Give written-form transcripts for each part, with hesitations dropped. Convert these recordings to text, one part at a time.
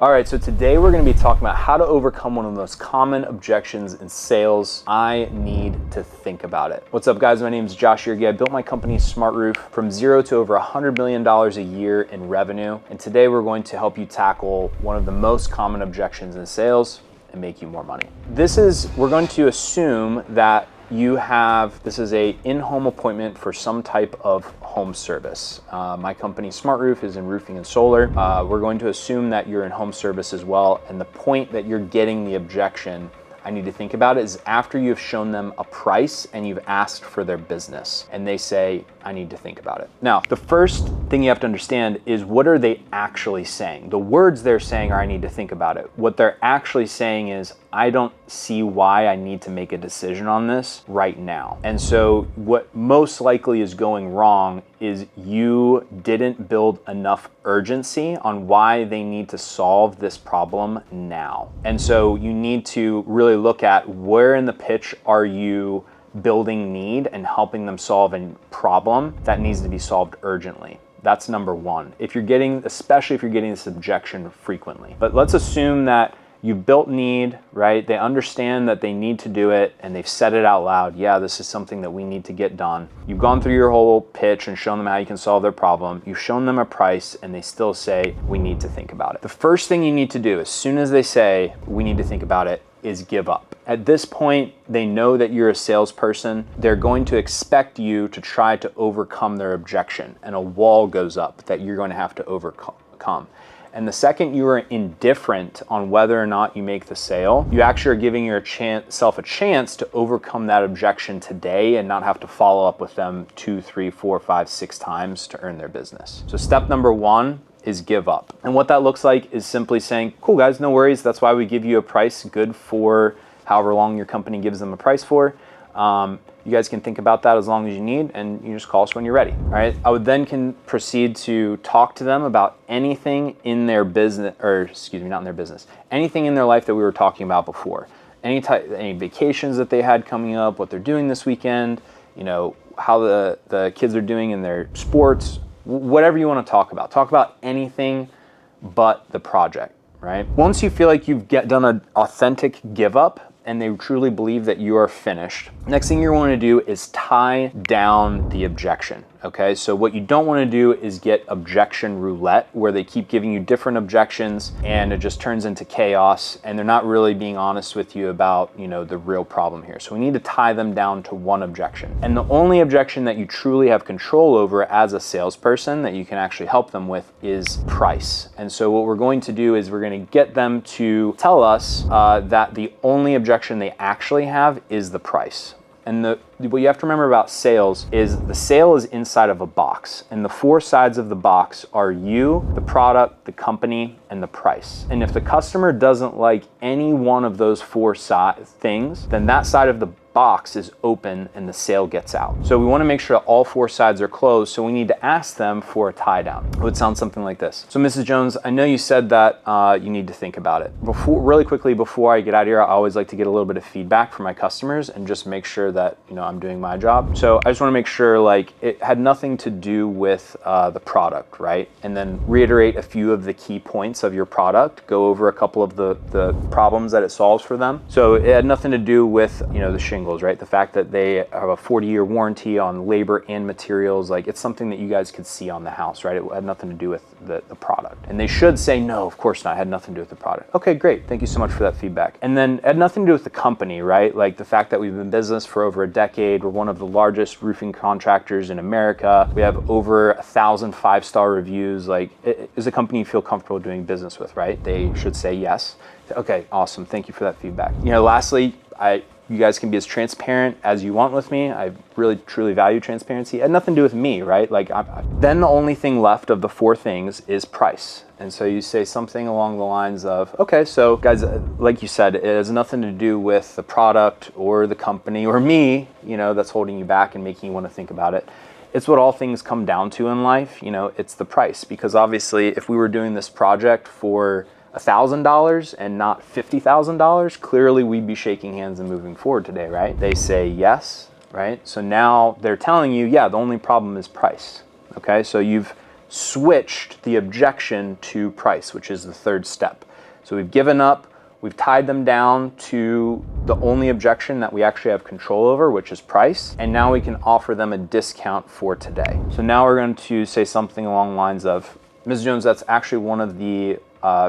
All right, so today we're going to be talking about how to overcome one of the most common objections in sales. I need to think about it. What's up, guys? My name is Josh Yergi. I built my company Smart Roof from zero to over $100 million a year in revenue. And today we're going to help you tackle one of the most common objections in sales and make you more money. We're going to assume that this is a in-home appointment for some type of home service. My company Smart Roof is in roofing and solar. We're going to assume that you're in home service as well. And the point that you're getting the objection, I need to think about it, is after you've shown them a price and you've asked for their business and they say, I need to think about it. Now, the first thing you have to understand is, what are they actually saying? The words they're saying are, I need to think about it. What they're actually saying is, I don't see why I need to make a decision on this right now. And so what most likely is going wrong is you didn't build enough urgency on why they need to solve this problem now. And so you need to really look at, where in the pitch are you building need and helping them solve a problem that needs to be solved urgently. That's number one. Especially if you're getting this objection frequently. But let's assume that you've built need, right? They understand that they need to do it and they've said it out loud. Yeah, this is something that we need to get done. You've gone through your whole pitch and shown them how you can solve their problem. You've shown them a price and they still say, we need to think about it. The first thing you need to do as soon as they say, we need to think about it, is give up. At this point, they know that you're a salesperson. They're going to expect you to try to overcome their objection, and a wall goes up that you're going to have to overcome. And the second you are indifferent on whether or not you make the sale, you actually are giving yourself a chance to overcome that objection today and not have to follow up with them 2, 3, 4, 5, 6 times to earn their business. So step number one is give up. And what that looks like is simply saying, cool guys, no worries. That's why we give you a price good for however long your company gives them a price for. You guys can think about that as long as you need, and you just call us when you're ready. All right. I would then proceed to talk to them about anything in their business, not in their business, anything in their life that we were talking about before. Any vacations that they had coming up, what they're doing this weekend, how the kids are doing in their sports, whatever you want to talk about. Talk about anything but the project, right? Once you feel like you've done an authentic give up and they truly believe that you are finished, next thing you want to do is tie down the objection. Okay, so what you don't want to do is get objection roulette, where they keep giving you different objections and it just turns into chaos and they're not really being honest with you about, the real problem here. So we need to tie them down to one objection. And the only objection that you truly have control over as a salesperson that you can actually help them with is price. And so what we're going to do is we're going to get them to tell us that the only objection they actually have is the price. And what you have to remember about sales is the sale is inside of a box, and the 4 sides of the box are you, the product, the company, and the price. And if the customer doesn't like any one of those 4 things, then that side of the box is open and the sale gets out. So we want to make sure that all 4 sides are closed, so we need to ask them for a tie down. It would sound something like this. So Mrs. Jones, I know you said that you need to think about it. Really quickly before I get out of here, I always like to get a little bit of feedback from my customers and just make sure that I'm doing my job. So I just want to make sure it had nothing to do with the product, right? And then reiterate a few of the key points of your product, go over a couple of the problems that it solves for them. So it had nothing to do with the shingles, right? The fact that they have a 40-year warranty on labor and materials, it's something that you guys could see on the house, right? It had nothing to do with the product. And they should say, no, of course not, it had nothing to do with the product. Okay, great, thank you so much for that feedback. And then it had nothing to do with the company, right? Like the fact that we've been in business for over a decade, we're one of the largest roofing contractors in America, we have over 1,000 5-star reviews. It is a company you feel comfortable doing business with, right? They should say yes. Okay, awesome, thank you for that feedback. Lastly, you guys can be as transparent as you want with me. I really, truly value transparency. It had nothing to do with me, right? Then the only thing left of the 4 things is price. And so you say something along the lines of, okay, so guys, like you said, it has nothing to do with the product or the company or me, that's holding you back and making you want to think about it. It's what all things come down to in life. It's the price. Because obviously, if we were doing this project for $1,000 and not $50,000, clearly we'd be shaking hands and moving forward today, right? They say yes, right? So now they're telling you, yeah, the only problem is price. Okay, so you've switched the objection to price, which is the 3rd step. So we've given up, we've tied them down to the only objection that we actually have control over, which is price. And now we can offer them a discount for today. So now we're going to say something along the lines of, Ms. Jones, that's actually one of the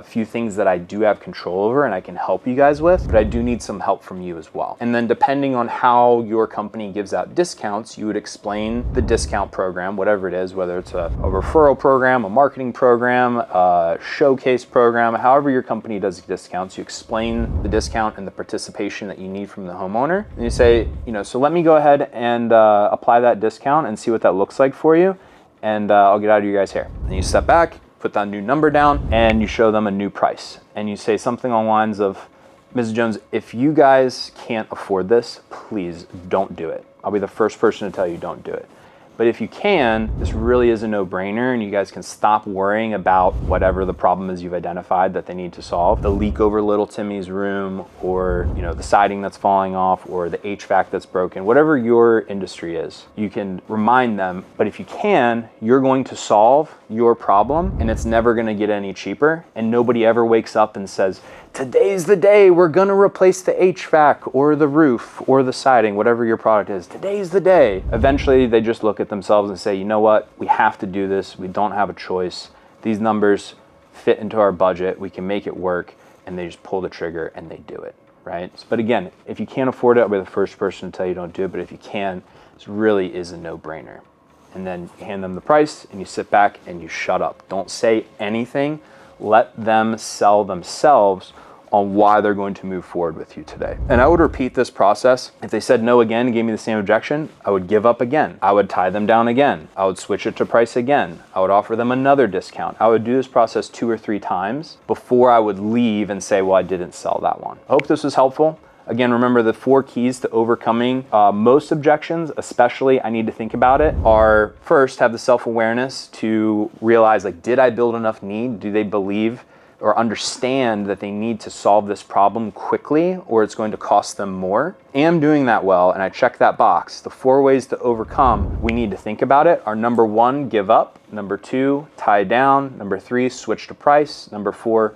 few things that I do have control over and I can help you guys with, but I do need some help from you as well. And then depending on how your company gives out discounts, you would explain the discount program, whatever it is, whether it's a referral program, a marketing program, a showcase program, however your company does discounts, you explain the discount and the participation that you need from the homeowner. And you say, so let me go ahead and apply that discount and see what that looks like for you. And I'll get out of your guys' hair. And you step back, put that new number down, and you show them a new price. And you say something along the lines of, Mrs. Jones, if you guys can't afford this, please don't do it. I'll be the first person to tell you don't do it. But if you can, this really is a no-brainer, and you guys can stop worrying about whatever the problem is you've identified that they need to solve. The leak over little Timmy's room, or the siding that's falling off, or the HVAC that's broken, whatever your industry is, you can remind them, but if you can, you're going to solve your problem, and it's never gonna get any cheaper, and nobody ever wakes up and says, today's the day we're gonna replace the HVAC or the roof or the siding, whatever your product is. Today's the day. Eventually they just look at themselves and say, you know what, we have to do this. We don't have a choice. These numbers fit into our budget. We can make it work. And they just pull the trigger and they do it, right? But again, if you can't afford it, I'll be the first person to tell you don't do it. But if you can, this really is a no-brainer. And then you hand them the price and you sit back and you shut up. Don't say anything. Let them sell themselves on why they're going to move forward with you today. And I would repeat this process. If they said no again and gave me the same objection, I would give up again. I would tie them down again. I would switch it to price again. I would offer them another discount. I would do this process 2 or 3 times before I would leave and say, well, I didn't sell that one. I hope this was helpful. Again, remember the 4 keys to overcoming most objections, especially I need to think about it, are first, have the self-awareness to realize, did I build enough need? Do they believe or understand that they need to solve this problem quickly or it's going to cost them more? Am doing that well, and I check that box. The 4 ways to overcome, we need to think about it, are number 1, give up. Number 2, tie down. Number 3, switch to price. Number 4,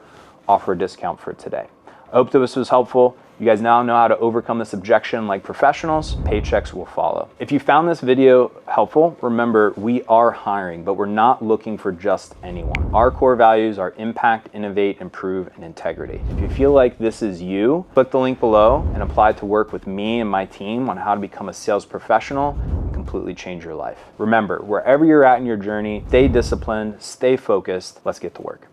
offer a discount for today. I hope that this was helpful. You guys now know how to overcome this objection like professionals. Paychecks will follow. If you found this video helpful, remember we are hiring, but we're not looking for just anyone. Our core values are impact, innovate, improve, and integrity. If you feel like this is you, click the link below and apply to work with me and my team on how to become a sales professional and completely change your life. Remember, wherever you're at in your journey, stay disciplined, stay focused. Let's get to work.